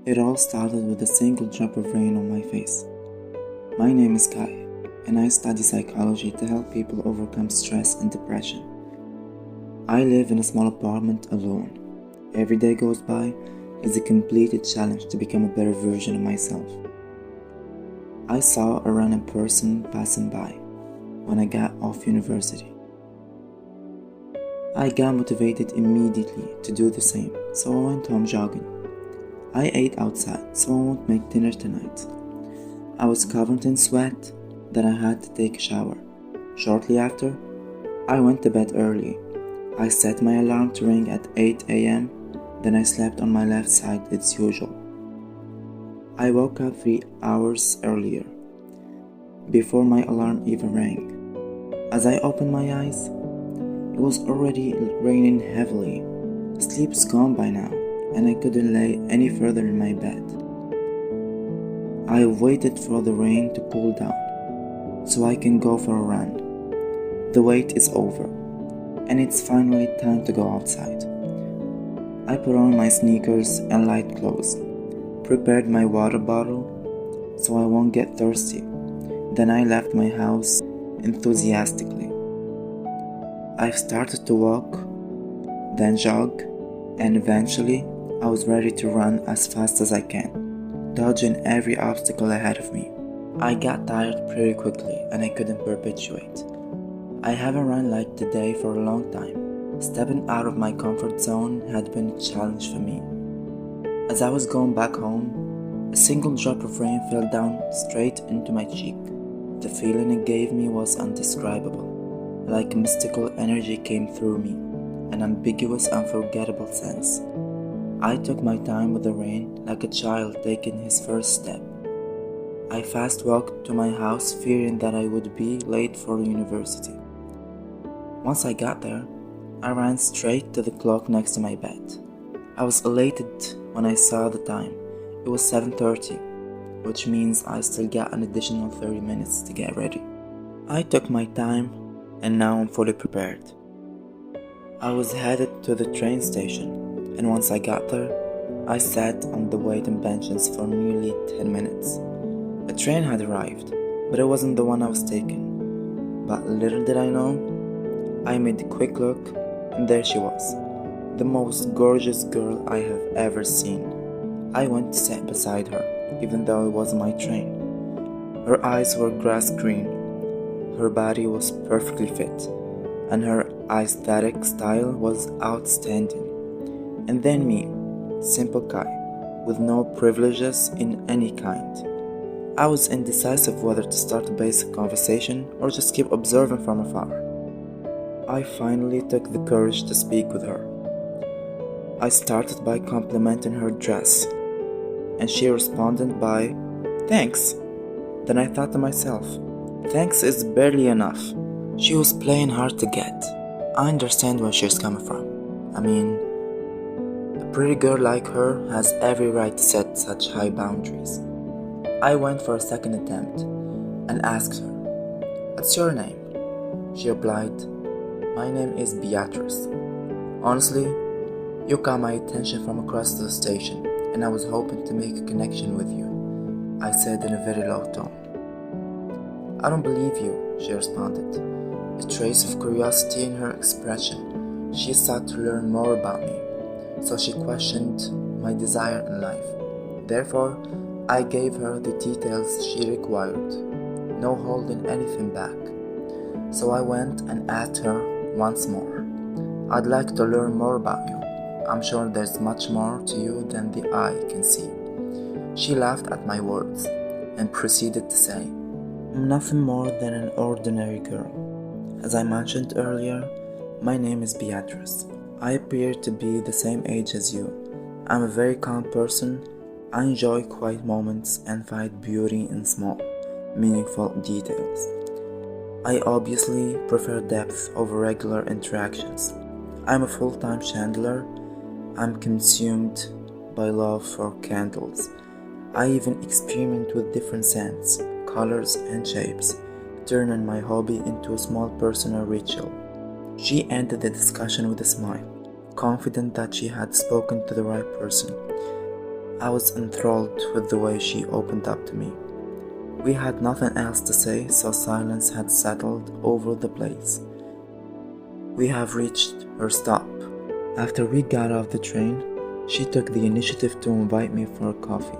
It all started with a single drop of rain on my face. My name is Kai, and I study psychology to help people overcome stress and depression. I live in a small apartment alone. Every day goes by is a completed challenge to become a better version of myself. I saw a random person passing by when I got off university. I got motivated immediately to do the same, so I went home jogging. I ate outside, so I won't make dinner tonight. I was covered in sweat that I had to take a shower. Shortly after, I went to bed early. I set my alarm to ring at 8 a.m., then I slept on my left side as usual. I woke up 3 hours earlier, before my alarm even rang. As I opened my eyes, it was already raining heavily. Sleep's gone by now, and I couldn't lay any further in my bed. I waited for the rain to cool down, so I can go for a run. The wait is over, and it's finally time to go outside. I put on my sneakers and light clothes, prepared my water bottle so I won't get thirsty. Then I left my house enthusiastically. I started to walk, then jog, and eventually I was ready to run as fast as I can, dodging every obstacle ahead of me. I got tired pretty quickly and I couldn't perpetuate. I haven't run like today for a long time. Stepping out of my comfort zone had been a challenge for me. As I was going back home, a single drop of rain fell down straight into my cheek. The feeling it gave me was indescribable. Like a mystical energy came through me, an ambiguous, unforgettable sense. I took my time with the rain like a child taking his first step. I fast walked to my house fearing that I would be late for university. Once I got there, I ran straight to the clock next to my bed. I was elated when I saw the time. It was 7:30, which means I still got an additional 30 minutes to get ready. I took my time and now I'm fully prepared. I was headed to the train station, and once I got there, I sat on the waiting benches for nearly 10 minutes. A train had arrived, but it wasn't the one I was taking. But little did I know, I made a quick look, and there she was, the most gorgeous girl I have ever seen. I went to sit beside her, even though it wasn't my train. Her eyes were grass green, her body was perfectly fit, and her aesthetic style was outstanding. And then me, simple Kai, with no privileges in any kind. I was indecisive whether to start a basic conversation or just keep observing from afar. I finally took the courage to speak with her. I started by complimenting her dress, and she responded by, "Thanks." Then I thought to myself, thanks is barely enough. She was playing hard to get. I understand where she's coming from. I mean, a pretty girl like her has every right to set such high boundaries. I went for a second attempt and asked her, "What's your name?" She replied, "My name is Beatrice. Honestly, you caught my attention from across the station, and I was hoping to make a connection with you," I said in a very low tone. "I don't believe you," she responded, a trace of curiosity in her expression. She sought to learn more about me, so she questioned my desire in life. Therefore, I gave her the details she required, no holding anything back. So I went and asked her once more, "I'd like to learn more about you. I'm sure there's much more to you than the eye can see." She laughed at my words and proceeded to say, "I'm nothing more than an ordinary girl. As I mentioned earlier, my name is Beatrice. I appear to be the same age as you. I'm a very calm person. I enjoy quiet moments and find beauty in small, meaningful details. I obviously prefer depth over regular interactions. I'm a full-time chandler. I'm consumed by love for candles. I even experiment with different scents, colors, and shapes, turning my hobby into a small personal ritual." She ended the discussion with a smile, confident that she had spoken to the right person. I was enthralled with the way she opened up to me. We had nothing else to say, so silence had settled over the place. We have reached her stop. After we got off the train, she took the initiative to invite me for a coffee.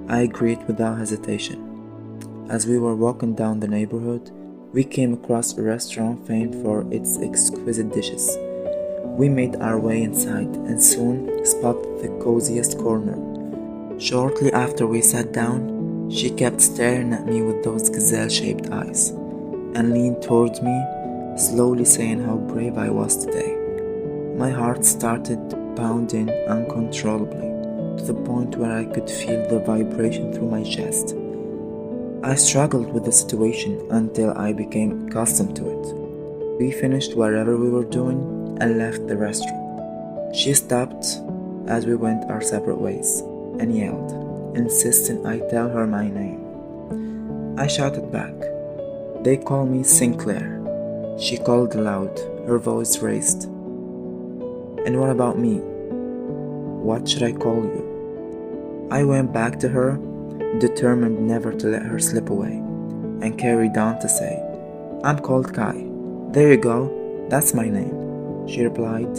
I agreed without hesitation. As we were walking down the neighborhood, we came across a restaurant famed for its exquisite dishes. We made our way inside and soon spotted the coziest corner. Shortly after we sat down, she kept staring at me with those gazelle-shaped eyes and leaned towards me, slowly saying how brave I was today. My heart started pounding uncontrollably to the point where I could feel the vibration through my chest. I struggled with the situation until I became accustomed to it. We finished whatever we were doing and left the restaurant. She stopped as we went our separate ways and yelled, insisting I tell her my name. I shouted back, "They call me Sinclair." She called aloud, her voice raised. "And what about me? What should I call you?" I went back to her, determined never to let her slip away, and carried on to say, "I'm called Kai." "There you go, that's my name," she replied,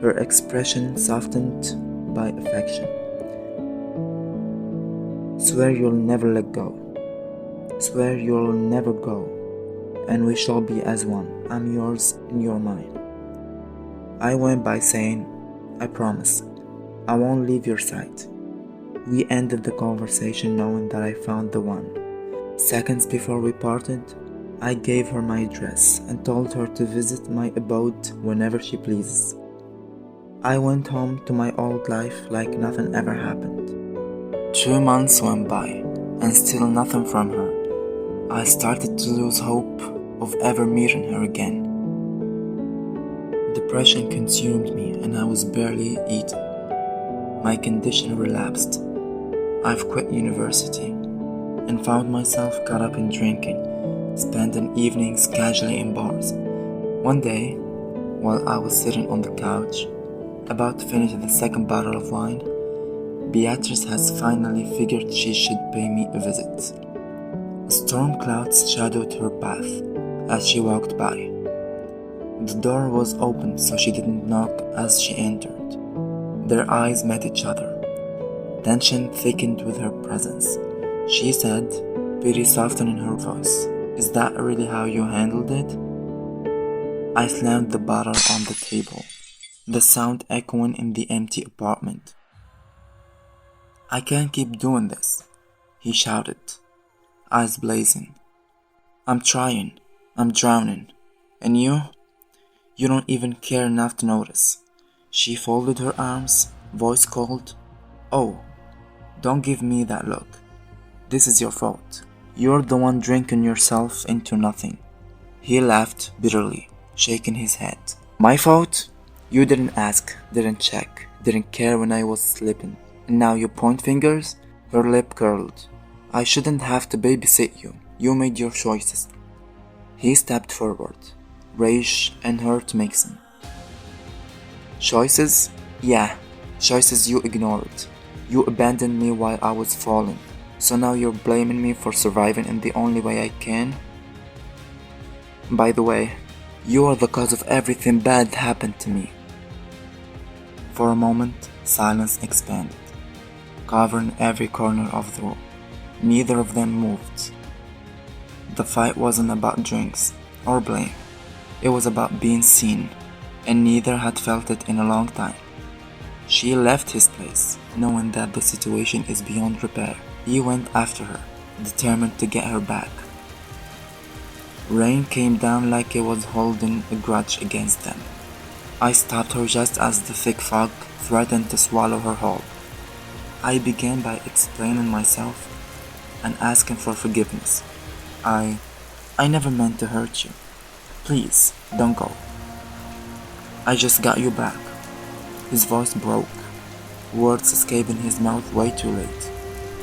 her expression softened by affection. "Swear you'll never let go. Swear you'll never go, and we shall be as one. I'm yours and you're mine." I went by saying, "I promise, I won't leave your side." We ended the conversation knowing that I found the one. Seconds before we parted, I gave her my address and told her to visit my abode whenever she pleases. I went home to my old life like nothing ever happened. 2 months went by, and still nothing from her. I started to lose hope of ever meeting her again. Depression consumed me and I was barely eating. My condition relapsed. I've quit university and found myself caught up in drinking, spending evenings casually in bars. One day, while I was sitting on the couch, about to finish the second bottle of wine, Beatrice has finally figured she should pay me a visit. Storm clouds shadowed her path as she walked by. The door was open, so she didn't knock as she entered. Their eyes met each other. Tension thickened with her presence. She said, pity softening her voice, "Is that really how you handled it?" I slammed the bottle on the table, the sound echoing in the empty apartment. "I can't keep doing this," he shouted, eyes blazing. "I'm trying. I'm drowning. And you don't even care enough to notice." She folded her arms, voice cold. "Oh, don't give me that look. This is your fault. You're the one drinking yourself into nothing." He laughed bitterly, shaking his head. "My fault? You didn't ask, didn't check, didn't care when I was slipping. And now you point fingers?" Her lip curled. "I shouldn't have to babysit you. You made your choices." He stepped forward, rage and hurt mixing. "Choices? Yeah, choices you ignored. You abandoned me while I was falling. So now you're blaming me for surviving in the only way I can? By the way, you are the cause of everything bad happened to me." For a moment, silence expanded, covering every corner of the room. Neither of them moved. The fight wasn't about drinks or blame. It was about being seen, and neither had felt it in a long time. She left his place, knowing that the situation is beyond repair. He went after her, determined to get her back. Rain came down like it was holding a grudge against them. I stopped her just as the thick fog threatened to swallow her whole. I began by explaining myself and asking for forgiveness. I never meant to hurt you. Please, don't go. I just got you back." His voice broke, words escaping his mouth way too late,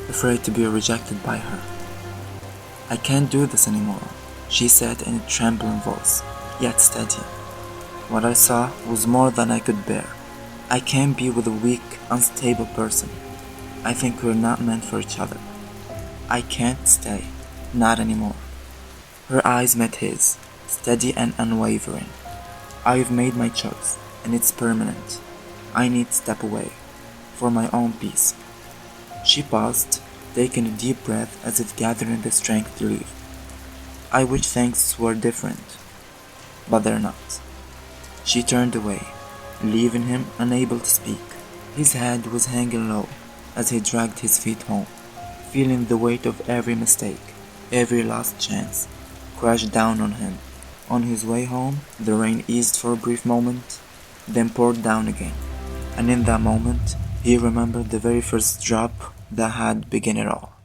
afraid to be rejected by her. "I can't do this anymore," she said in a trembling voice, yet steady. What I saw was more than I could bear. I can't be with a weak, unstable person. I think we're not meant for each other. I can't stay. Not anymore. Her eyes met his, steady and unwavering. I've made my choice, and it's permanent. I need to step away, for my own peace. She paused, taking a deep breath as if gathering the strength to leave. I wish things were different, but they're not. She turned away, leaving him unable to speak. His head was hanging low as he dragged his feet home, feeling the weight of every mistake, every lost chance, crash down on him. On his way home, the rain eased for a brief moment, then poured down again, and in that moment, he remembered the very first drop that had begun it all.